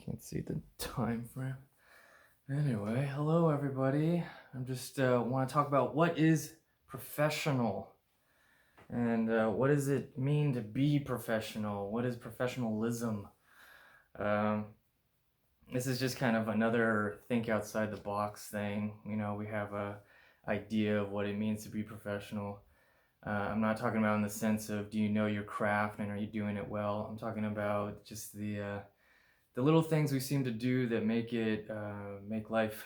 Can't see the time frame. Anyway, hello everybody. I'm just want to talk about what is professional and what does it mean to be professional? What is professionalism? Um, this is just kind of another think outside the box thing. We have a idea of what it means to be professional. I'm not talking about in the sense of do you know your craft and are you doing it well. I'm talking about just the little things we seem to do that make life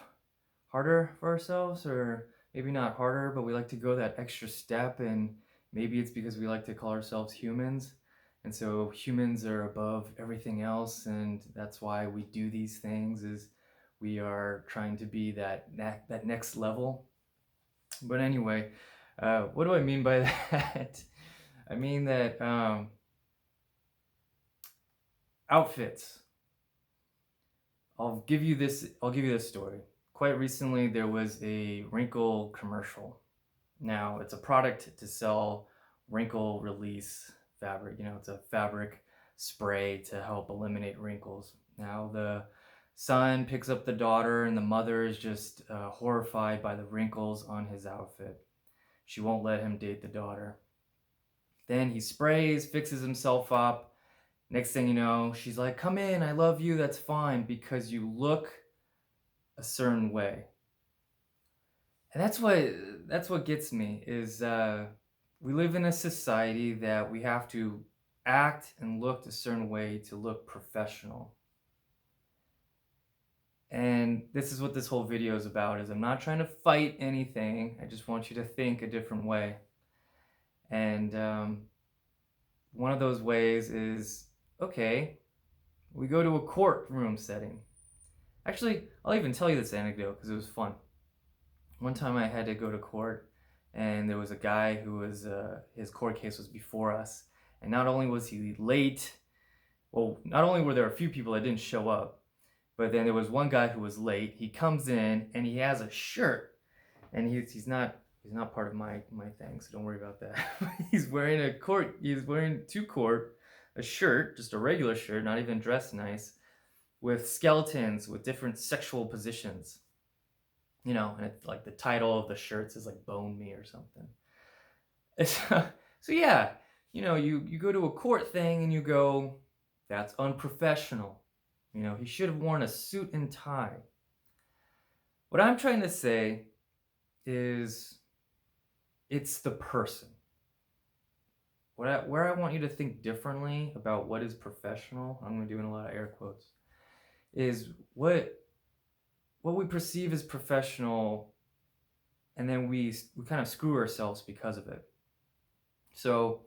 harder for ourselves, or maybe not harder, but we like to go that extra step, and maybe it's because we like to call ourselves humans, and so humans are above everything else, and that's why we do these things, is we are trying to be that next level. But anyway, what do I mean by that? I mean that outfits. I'll give you this story. Quite recently, there was a wrinkle commercial. Now, it's a product to sell wrinkle release fabric. It's a fabric spray to help eliminate wrinkles. Now, the son picks up the daughter, and the mother is just horrified by the wrinkles on his outfit. She won't let him date the daughter. Then he sprays, fixes himself up. Next thing you know, she's like, "Come in, I love you, that's fine, because you look a certain way." And that's what gets me is we live in a society that we have to act and look a certain way to look professional. And this is what this whole video is about, is I'm not trying to fight anything. I just want you to think a different way. And one of those ways is, okay, we go to a courtroom setting. Actually, I'll even tell you this anecdote because it was fun. One time I had to go to court, and there was a guy who was his court case was before us, and not only was he late, well, not only were there a few people that didn't show up, but then there was one guy who was late. He comes in and he has a shirt, and he's not part of my thing, so don't worry about that. He's wearing to court a shirt, just a regular shirt, not even dressed nice, with skeletons with different sexual positions. And it's like the title of the shirts is like "Bone Me" or something. So yeah, you go to a court thing and you go, that's unprofessional. He should have worn a suit and tie. What I'm trying to say is it's the person. Where I want you to think differently about what is professional, I'm doing a lot of air quotes, is what we perceive as professional, and then we kind of screw ourselves because of it. So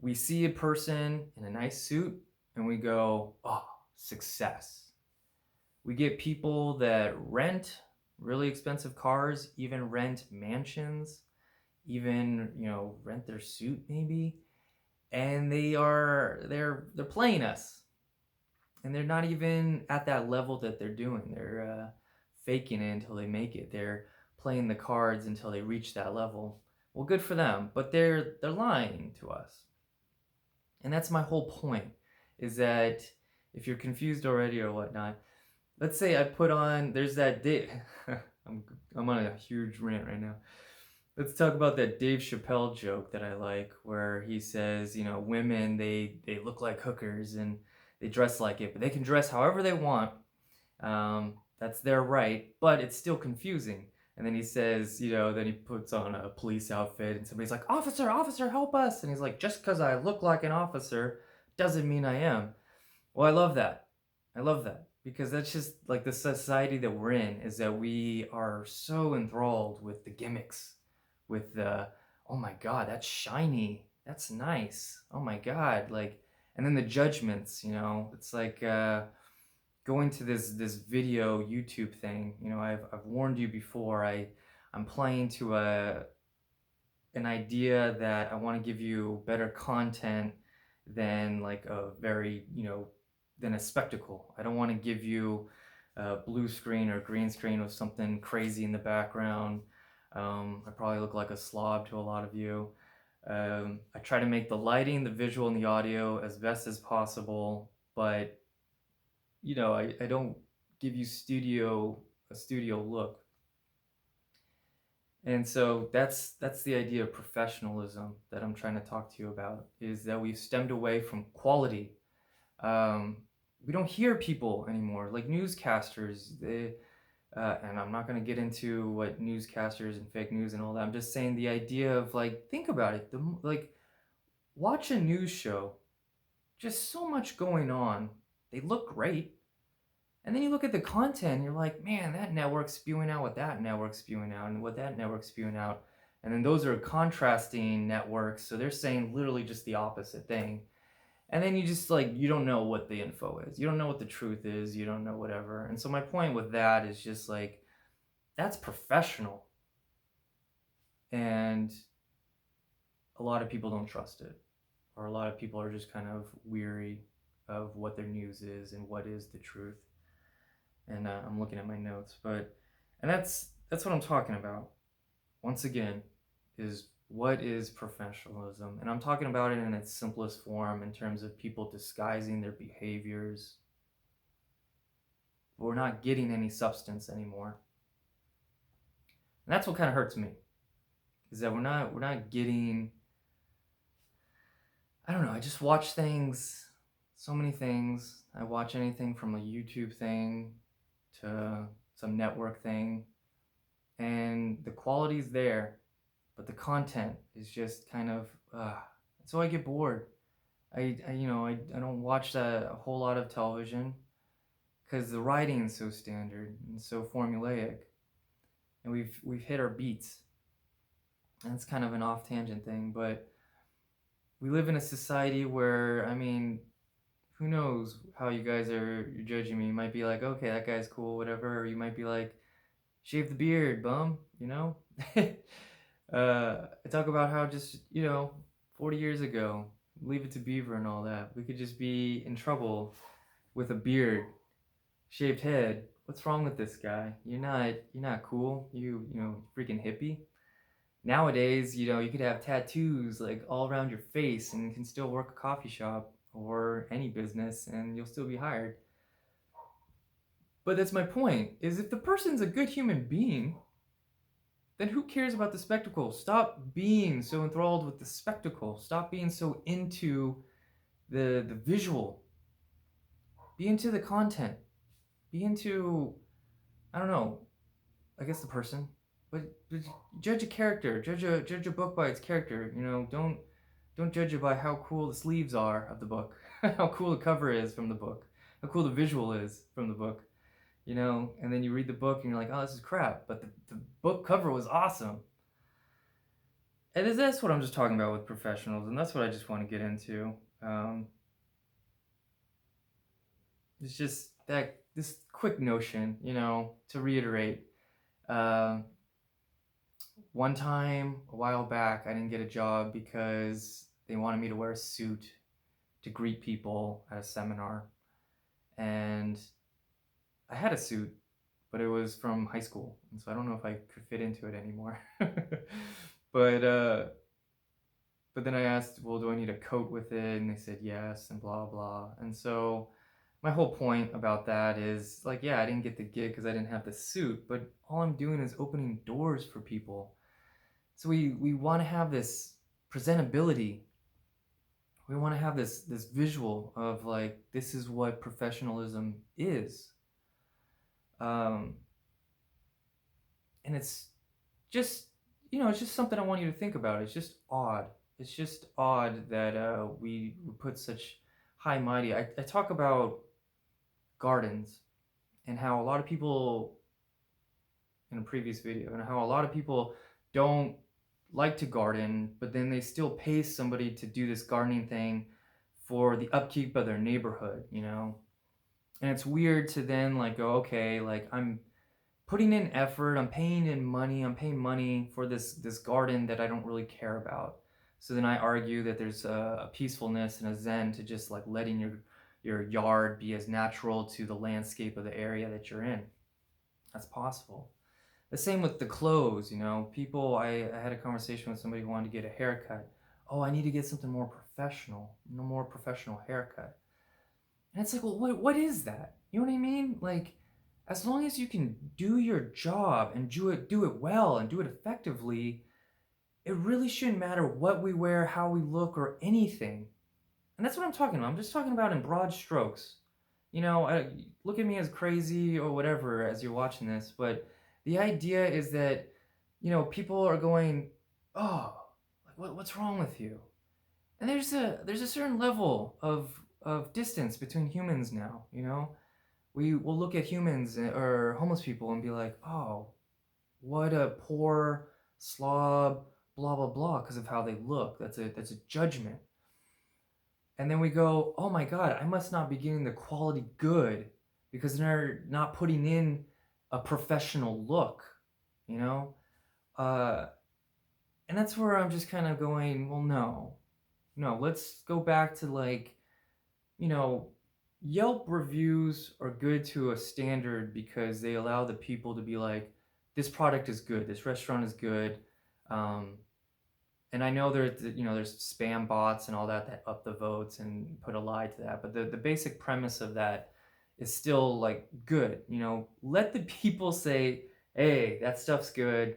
we see a person in a nice suit and we go, oh, success. We get people that rent really expensive cars, even rent mansions, even, rent their suit maybe, and they're playing us. And they're not even at that level that they're doing. They're faking it until they make it. They're playing the cards until they reach that level. Well, good for them, but they're lying to us. And that's my whole point, is that if you're confused already or whatnot, let's say I put on, there's that Dave, I'm on a huge rant right now. Let's talk about that Dave Chappelle joke that I like, where he says, women, they look like hookers and they dress like it, but they can dress however they want. That's their right, but it's still confusing. And then he says, then he puts on a police outfit and somebody's like, "Officer, officer, help us." And he's like, "Just because I look like an officer doesn't mean I am." Well, I love that. I love that, because that's just like the society that we're in, is that we are so enthralled with the gimmicks, with the, "Oh my God, that's shiny. That's nice. Oh my God." And then the judgments, it's like, going to this video YouTube thing. I've warned you before. I'm playing to an idea that I want to give you better content than like a very, than a spectacle. I don't want to give you a blue screen or green screen with something crazy in the background. I probably look like a slob to a lot of you. I try to make the lighting, the visual, and the audio as best as possible, but I don't give you a studio look. And so that's the idea of professionalism that I'm trying to talk to you about, is that we've stemmed away from quality. Um, we don't hear people anymore, like newscasters. And I'm not going to get into what newscasters and fake news and all that. I'm just saying the idea of, like, think about it. Like, watch a news show, just so much going on. They look great. And then you look at the content and you're like, man, that network's spewing out what that network's spewing out and what that network's spewing out. And then those are contrasting networks. So they're saying literally just the opposite thing. And then you just, like, you don't know what the info is. You don't know what the truth is. You don't know whatever. And so my point with that is just like, that's professional. And a lot of people don't trust it. Or a lot of people are just kind of weary of what their news is and what is the truth. And I'm looking at my notes, and that's what I'm talking about. Once again, is what is professionalism, and I'm talking about it in its simplest form in terms of people disguising their behaviors. We're not getting any substance anymore, and that's what kind of hurts me. Is that we're not getting. I don't know. I just watch things, so many things. I watch anything from a YouTube thing to some network thing, and the quality's there, but the content is just kind of so I get bored. I don't watch a whole lot of television because the writing is so standard and so formulaic, and we've hit our beats. And it's kind of an off tangent thing, but we live in a society where, I mean, who knows how you guys are judging me. You might be like, okay, that guy's cool, whatever, or you might be like, shave the beard, bum, I talk about how just, 40 years ago, Leave It to Beaver and all that, we could just be in trouble with a beard, shaved head. What's wrong with this guy? You're not cool. Freaking hippie. Nowadays, you could have tattoos like all around your face and can still work a coffee shop or any business and you'll still be hired. But that's my point, is if the person's a good human being, then who cares about the spectacle? Stop being so enthralled with the spectacle. Stop being so into the visual. Be into the content. Be into, I don't know, I guess the person. But judge a character. Judge a book by its character. Don't judge it by how cool the sleeves are of the book, how cool the cover is from the book, how cool the visual is from the book. And then you read the book and you're like, oh, this is crap. But the book cover was awesome. And that's what I'm just talking about with professionals, and that's what I just want to get into. It's just this quick notion, to reiterate. One time, a while back, I didn't get a job because they wanted me to wear a suit to greet people at a seminar. And I had a suit, but it was from high school, and so I don't know if I could fit into it anymore. But then I asked, well, do I need a coat with it? And they said yes, and blah blah. And so my whole point about that is, like, yeah, I didn't get the gig because I didn't have the suit, but all I'm doing is opening doors for people. So we want to have this presentability. We want to have this visual of, like, this is what professionalism is. And it's just, it's just something I want you to think about. It's just odd. It's just odd that we put such high mighty. I talk about gardens and how a lot of people, in a previous video, and how a lot of people don't like to garden, but then they still pay somebody to do this gardening thing for the upkeep of their neighborhood, And it's weird to then, like, go, okay, like, I'm putting in effort, I'm paying money for this garden that I don't really care about. So then I argue that there's a peacefulness and a zen to just, like, letting your yard be as natural to the landscape of the area that you're in. That's possible. The same with the clothes, People, I had a conversation with somebody who wanted to get a haircut. Oh, I need to get something more professional, no more professional haircut. And it's like, well, what is that? You know what I mean? Like, as long as you can do your job and do it well and do it effectively, it really shouldn't matter what we wear, how we look, or anything. And that's what I'm talking about. I'm just talking about in broad strokes. Look at me as crazy or whatever as you're watching this, but the idea is that, people are going, oh, like what's wrong with you? And there's a certain level of distance between humans now. We will look at humans or homeless people and be like, oh, what a poor slob, blah blah blah, because of how they look. That's a judgment. And then we go, oh my god, I must not be getting the quality good because they're not putting in a professional look, you know? Uh, and that's where I'm just kind of going, well, no. No, let's go back to like, you know, Yelp reviews are good to a standard because they allow the people to be like, this product is good, this restaurant is good. Um, and I know there's spam bots and all that up the votes and put a lie to that, but the basic premise of that is still like good. Let the people say, hey, that stuff's good,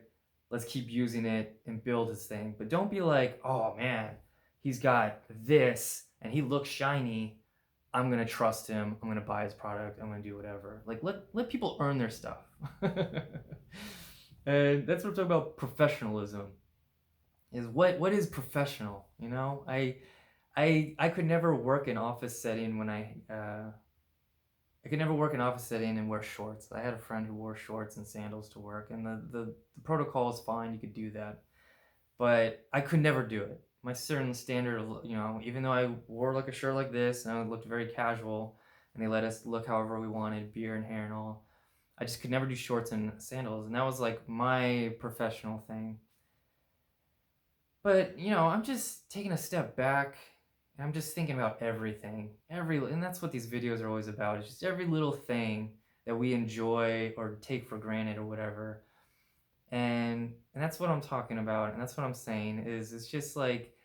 let's keep using it and build this thing. But don't be like, oh man, he's got this and he looks shiny, I'm gonna trust him, I'm gonna buy his product, I'm gonna do whatever. Like, let people earn their stuff. And that's what I'm talking about, professionalism. Is what is professional? I could never work in office setting when I could never work in office setting and wear shorts. I had a friend who wore shorts and sandals to work, and the protocol is fine, you could do that, but I could never do it. My certain standard of, even though I wore like a shirt like this and I looked very casual, and they let us look however we wanted, beard and hair and all, I just could never do shorts and sandals, and that was like my professional thing. But, I'm just taking a step back and I'm just thinking about everything. And that's what these videos are always about. It's just every little thing that we enjoy or take for granted or whatever. And that's what I'm talking about. And that's what I'm saying is it's just like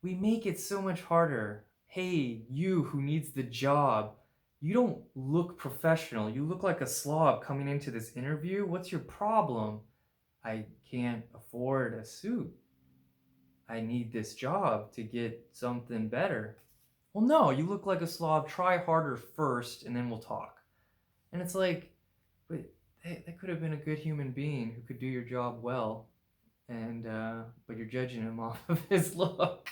we make it so much harder. Hey, you who needs the job, you don't look professional. You look like a slob coming into this interview. What's your problem? I can't afford a suit. I need this job to get something better. Well, no, you look like a slob. Try harder first, and then we'll talk. And it's like, but that could have been a good human being who could do your job well, and but you're judging him off of his look.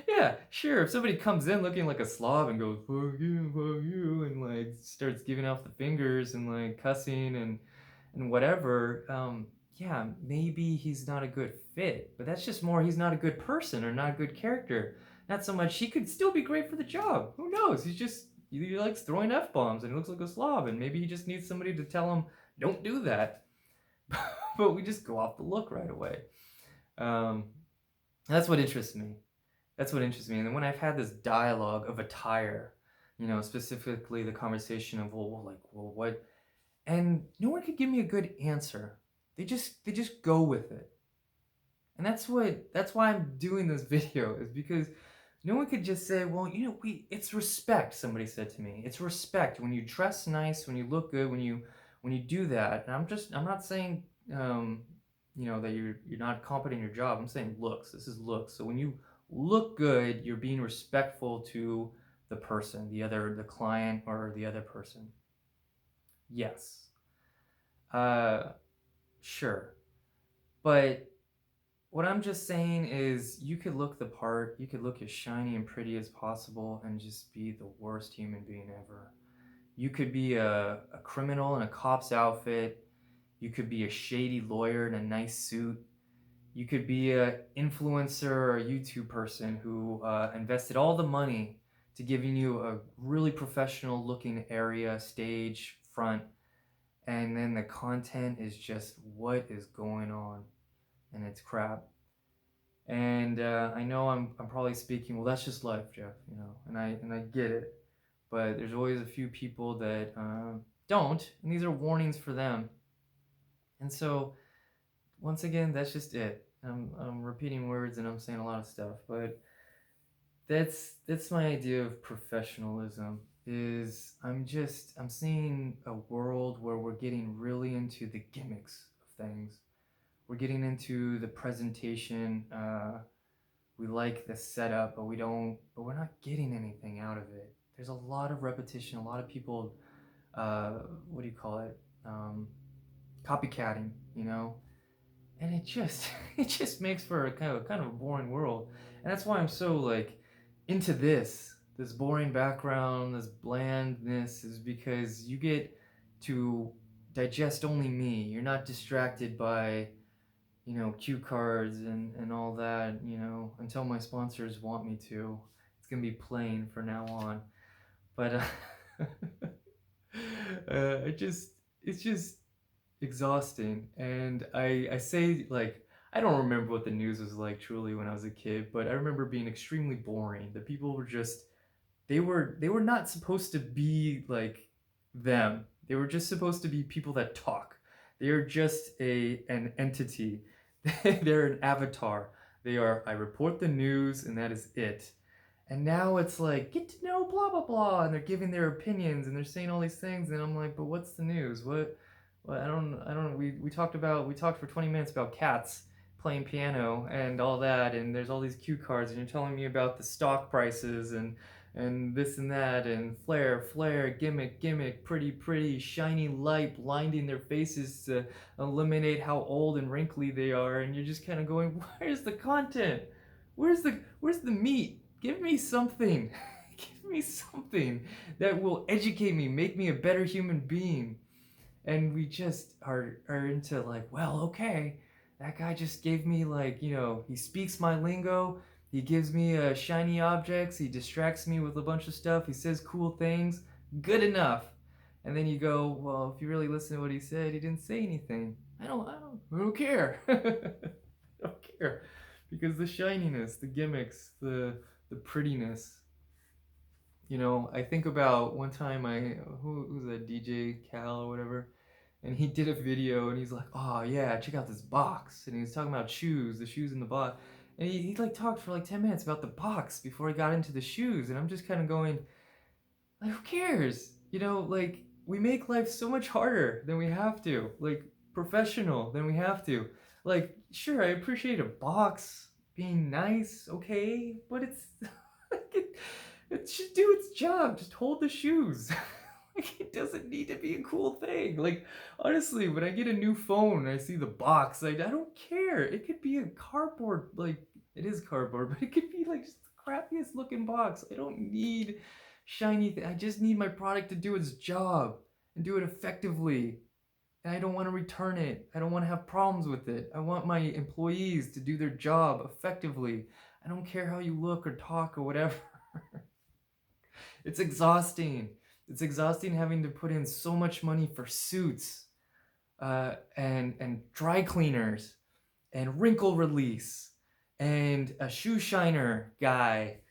Yeah, sure. If somebody comes in looking like a slob and goes fuck you, and like starts giving off the fingers and like cussing and whatever, yeah, maybe he's not a good fit. But that's just more he's not a good person or not a good character. Not so much he could still be great for the job. Who knows? He likes throwing f bombs and he looks like a slob, and maybe he just needs somebody to tell him don't do that. But we just go off the look right away. Um, that's what interests me. That's what interests me. And then when I've had this dialogue of attire, specifically the conversation of well, what, and no one could give me a good answer. They just go with it. And that's why I'm doing this video, is because no one could just say, well, it's respect. Somebody said to me, it's respect when you dress nice, when you look good, when you do that. And I'm not saying that you're not competent in your job. I'm saying looks. This is looks. So when you look good, you're being respectful to the person, the client, or the other person. Yes. Sure. But what I'm just saying is you could look the part, you could look as shiny and pretty as possible and just be the worst human being ever. You could be a criminal in a cop's outfit. You could be a shady lawyer in a nice suit. You could be an influencer or a YouTube person who invested all the money to giving you a really professional looking area, stage, front, and then the content is just what is going on, and it's crap. And I know I'm probably speaking, well, that's just life, Jeff, and I get it, but there's always a few people that don't, and these are warnings for them. And so once again, that's just it. I'm repeating words and I'm saying a lot of stuff, but that's my idea of professionalism. Is I'm seeing a world where we're getting really into the gimmicks of things. We're getting into the presentation. We like the setup, but we're not getting anything out of it. There's a lot of repetition. A lot of people, what do you call it? Um, Copycatting. And it just it just makes for a kind of a boring world. And that's why I'm so like into this boring background, this blandness, is because you get to digest only me. You're not distracted by cue cards and all that, until my sponsors want me to. It's gonna be plain for now on. But it's just exhausting. And I say, like, I don't remember what the news was like truly when I was a kid, but I remember being extremely boring. The people were just they were not supposed to be like them. They were just supposed to be people that talk. They are just an entity. They're an avatar. I report the news and that is it. And now it's like, get to know blah blah blah, and they're giving their opinions and they're saying all these things, and I'm like, but what's the news? What I don't we talked for 20 minutes about cats playing piano and all that, and there's all these cue cards, and you're telling me about the stock prices and this and that, and flare, gimmick, pretty, shiny light blinding their faces to eliminate how old and wrinkly they are, and you're just kind of going, where's the content? Where's the meat? Give me something. Give me something that will educate me, make me a better human being. And we just are into, like, well, okay, that guy just gave me, like, he speaks my lingo, he gives me shiny objects, he distracts me with a bunch of stuff, he says cool things, good enough. And then you go, well, if you really listen to what he said, he didn't say anything. I don't care. I don't care, because the shininess, the gimmicks, the prettiness. I think about one time, who's that, DJ Cal or whatever, and he did a video and he's like, oh yeah, check out this box, and he was talking about the shoes in the box, and he like talked for like 10 minutes about the box before he got into the shoes, and I'm just kind of going, like, who cares? Like, we make life so much harder than we have to, like, professional than we have to. Like, sure, I appreciate a box being nice, okay, but it's it should do its job. Just hold the shoes. Like, it doesn't need to be a cool thing. Like, honestly, when I get a new phone and I see the box, like, I don't care. It could be a cardboard, like, it is cardboard, but it could be like just the crappiest looking box. I don't need shiny I just need my product to do its job and do it effectively. And I don't want to return it. I don't want to have problems with it. I want my employees to do their job effectively. I don't care how you look or talk or whatever. It's exhausting. It's exhausting having to put in so much money for suits, and dry cleaners, and wrinkle release, and a shoe shiner guy,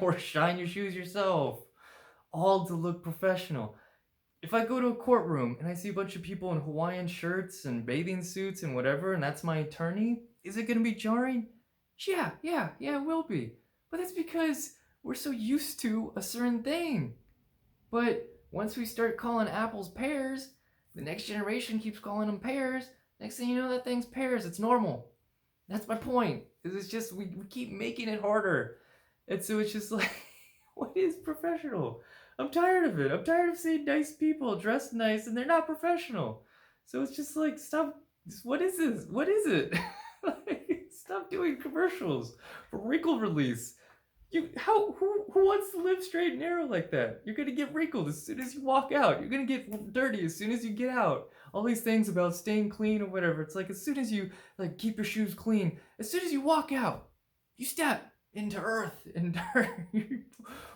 or shine your shoes yourself, all to look professional. If I go to a courtroom and I see a bunch of people in Hawaiian shirts and bathing suits and whatever, and that's my attorney, is it going to be jarring? Yeah, it will be. But that's because we're so used to a certain thing. But once we start calling apples pears, the next generation keeps calling them pears. Next thing you know, that thing's pears. It's normal. That's my point. It's just we keep making it harder. And so it's just like, what is professional? I'm tired of it. I'm tired of seeing nice people dressed nice and they're not professional. So it's just like, stop. What is this? What is it? Like, stop doing commercials for wrinkle release. Who wants to live straight and narrow like that? You're gonna get wrinkled as soon as you walk out. You're gonna get dirty as soon as you get out. All these things about staying clean or whatever. It's like, as soon as you, like, keep your shoes clean, as soon as you walk out, you step into earth and dirt.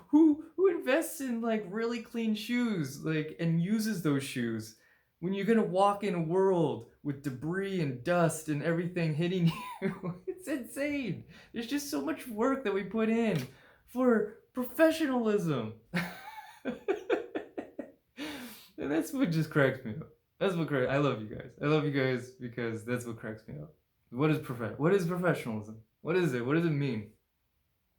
Who invests in, like, really clean shoes, like, and uses those shoes when you're gonna walk in a world with debris and dust and everything hitting you? It's insane. There's just so much work that we put in for professionalism. And that's what just cracks me up. I love you guys. I love you guys because that's what cracks me up. What is professionalism? What is it? What does it mean?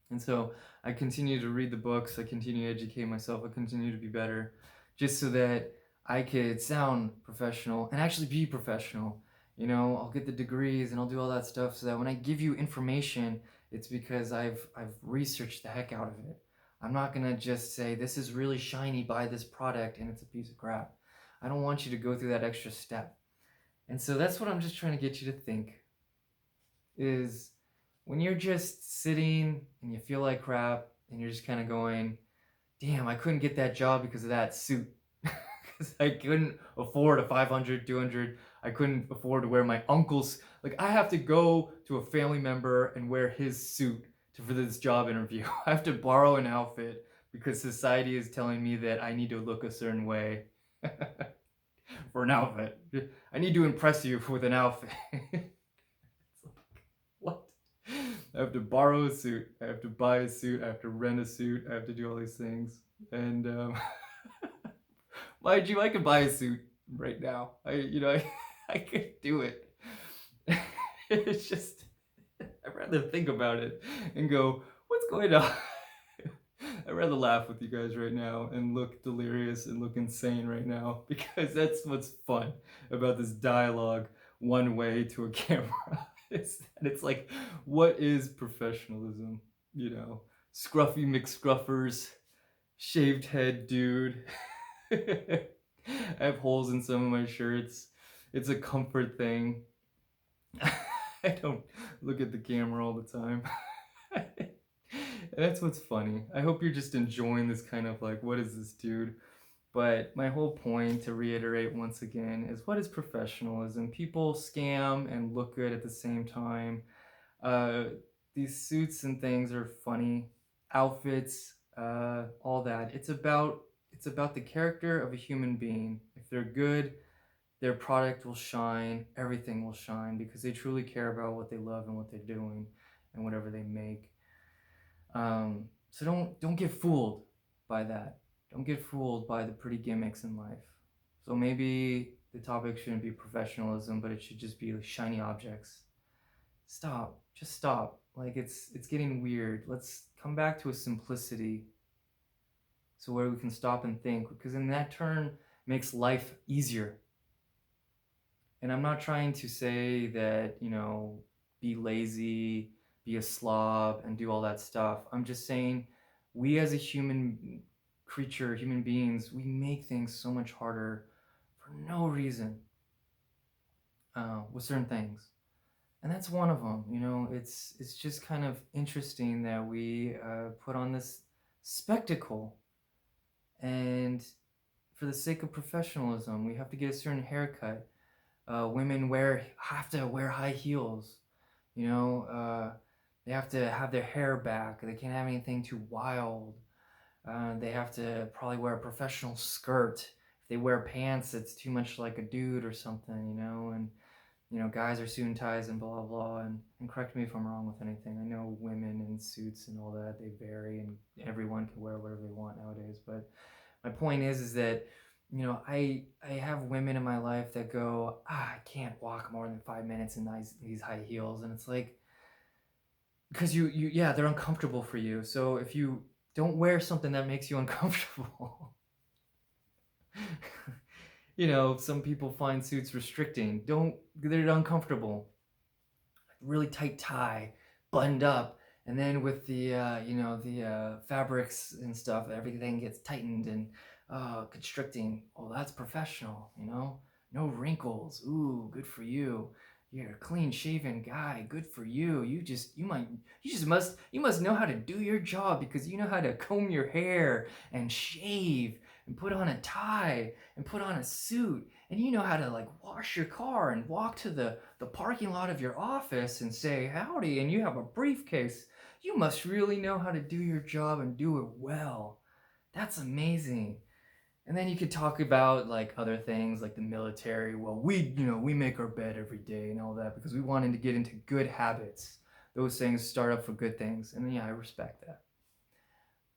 And so I continue to read the books, I continue to educate myself, I continue to be better, just so that I could sound professional and actually be professional. You know, I'll get the degrees and I'll do all that stuff so that when I give you information, it's because I've researched the heck out of it. I'm not gonna just say this is really shiny, buy this product, and it's a piece of crap. I don't want you to go through that extra step. And so that's what I'm just trying to get you to think is when you're just sitting and you feel like crap and you're just kind of going, damn, I couldn't get that job because of that suit. Because I couldn't afford a 500, 200. I couldn't afford to wear my uncle's. Like, I have to go to a family member and wear his suit for this job interview. I have to borrow an outfit because society is telling me that I need to look a certain way for an outfit. I need to impress you with an outfit. What? I have to borrow a suit. I have to buy a suit. I have to rent a suit. I have to do all these things. And mind you, I could buy a suit right now. I could do it. It's just I'd rather think about it and go, what's going on? I'd rather laugh with you guys right now and look delirious and look insane right now because that's what's fun about this dialogue one way to a camera. It's like, what is professionalism? You know, scruffy McScruffers, shaved head dude. I have holes in some of my shirts. It's a comfort thing. I don't look at the camera all the time. That's what's funny. I hope you're just enjoying this kind of like, what is this dude? But my whole point, to reiterate once again, is what is professionalism? People scam and look good at the same time. Uh, these suits and things are funny, outfits, all that. It's about the character of a human being. If they're good, their product will shine. Everything will shine because they truly care about what they love and what they're doing, and whatever they make. So don't get fooled by that. Don't get fooled by the pretty gimmicks in life. So maybe the topic shouldn't be professionalism, but it should just be like shiny objects. Stop. Just stop. Like it's getting weird. Let's come back to a simplicity. So where we can stop and think, because in that turn makes life easier. And I'm not trying to say that, be lazy, be a slob, and do all that stuff. I'm just saying we as a human creature, human beings, we make things so much harder for no reason with certain things. And that's one of them. It's just kind of interesting that we put on this spectacle, and for the sake of professionalism, we have to get a certain haircut. Women have to wear high heels. They have to have their hair back. They can't have anything too wild. They have to probably wear a professional skirt. If they wear pants, it's too much like a dude or something, and guys are suit and ties and blah blah. And correct me if I'm wrong with anything. I know women in suits and all that, they vary, and everyone can wear whatever they want nowadays. But my point is that I have women in my life that go, I can't walk more than 5 minutes in these high heels, and it's like, because yeah, they're uncomfortable for you. So if you don't wear something that makes you uncomfortable, some people find suits restricting. They're uncomfortable. Really tight tie, buttoned up, and then with the fabrics and stuff, everything gets tightened and constricting. Oh, that's professional. No wrinkles. Ooh, good for you. You're a clean shaven guy. Good for you. You must know how to do your job because you know how to comb your hair and shave and put on a tie and put on a suit, and you know how to like wash your car and walk to the parking lot of your office and say howdy, and you have a briefcase. You must really know how to do your job and do it well. That's amazing. And then you could talk about like other things like the military. Well, we make our bed every day and all that because we wanted to get into good habits. Those things start up for good things. And yeah, I respect that.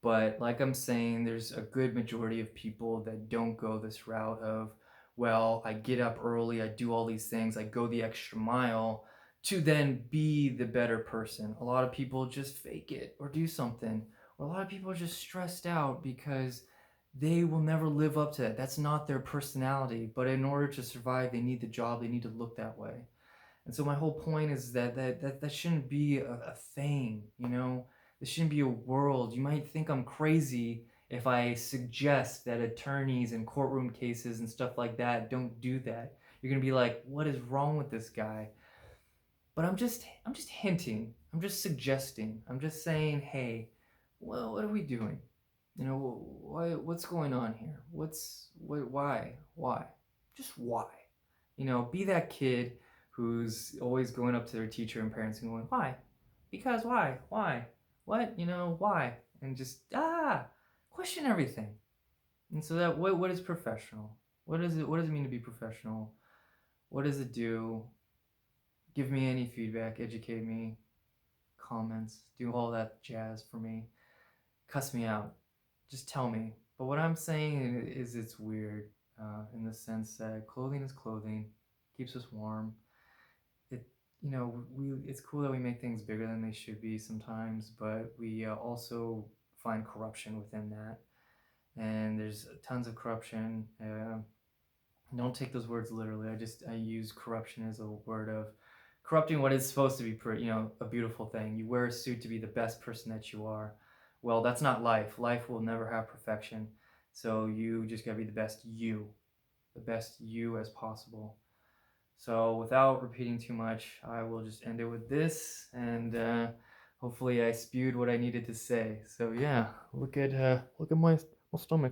But like I'm saying, there's a good majority of people that don't go this route of, well, I get up early, I do all these things, I go the extra mile to then be the better person. A lot of people just fake it or do something. Or a lot of people are just stressed out because they will never live up to it. That's not their personality. But in order to survive, they need the job, they need to look that way. And so my whole point is that shouldn't be a thing, you know? This shouldn't be a world. You might think I'm crazy if I suggest that attorneys in courtroom cases and stuff like that don't do that. You're gonna be like, what is wrong with this guy? But I'm just hinting. I'm just suggesting. I'm just saying, hey, well, what are we doing? You know, what's going on here? Why? Just why? You know, be that kid who's always going up to their teacher and parents and going, why? Because why? Why? What? You know, why? And just question everything. And so that what is professional? What does it mean to be professional? What does it do? Give me any feedback, educate me, comments, do all that jazz for me. Cuss me out. Just tell me. But what I'm saying is it's weird in the sense that clothing is clothing, keeps us warm. It, you know, it's cool that we make things bigger than they should be sometimes, but we also find corruption within that. And there's tons of corruption. Don't take those words literally. I use corruption as a word of corrupting what is supposed to be a beautiful thing. You wear a suit to be the best person that you are. Well, that's not life. Life will never have perfection. So you just got to be the best you as possible. So without repeating too much, I will just end it with this, and hopefully I spewed what I needed to say. So yeah, look at my stomach.